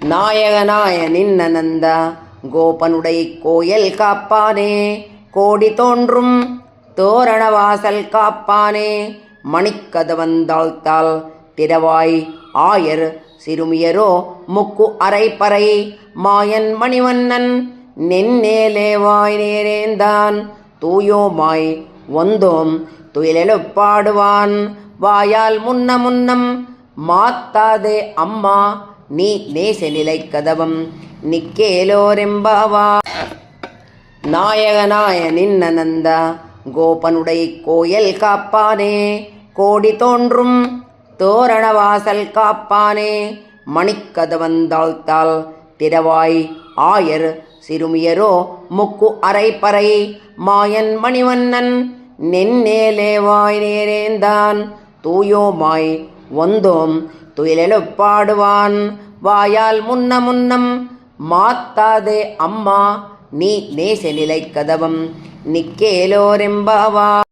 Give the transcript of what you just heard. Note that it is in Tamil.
நாயகனாய நின்னநந்த கோபனுடை கோயில் காப்பானே, கோடி தோன்றும் தோரண வாசல் காப்பானே, மணிக்கதவந்தாழ்த்தால் திறவாய் ஆயர் சிறுமியரோ முக்கு அரைப்பறை, மாயன் மணிவண்ணன் நென்னேலேவாய் நேரேந்தான், தூயோமாய் வந்தோம் துயிலெழுப்பாடுவான், வாயால் முன்னம் மாத்தாதே அம்மா நீ நேச நிலை கதவம் நிக்கேலோரெம்பாவா. நாயகனாய நின்னநந்த கோபனுடை கோயில் காப்பானே, கோடி தோன்றும் தோரண வாசல் காப்பானே, மணிக்கதவந்தாழ்த்தால் திறவாய் ஆயர் சிறுமியரோ முக்கு அரைப்பறை, மாயன் மணிவண்ணன் நென்னேலேவாய் நேரேந்தான், தூயோமாய் வந்தோம் துயிலெழுப்பாடுவான், வாயால் முன்னம் மாத்தாதே அம்மா நீ நேச நிலை கதவம் நிக்கேலோரெம்பாவா.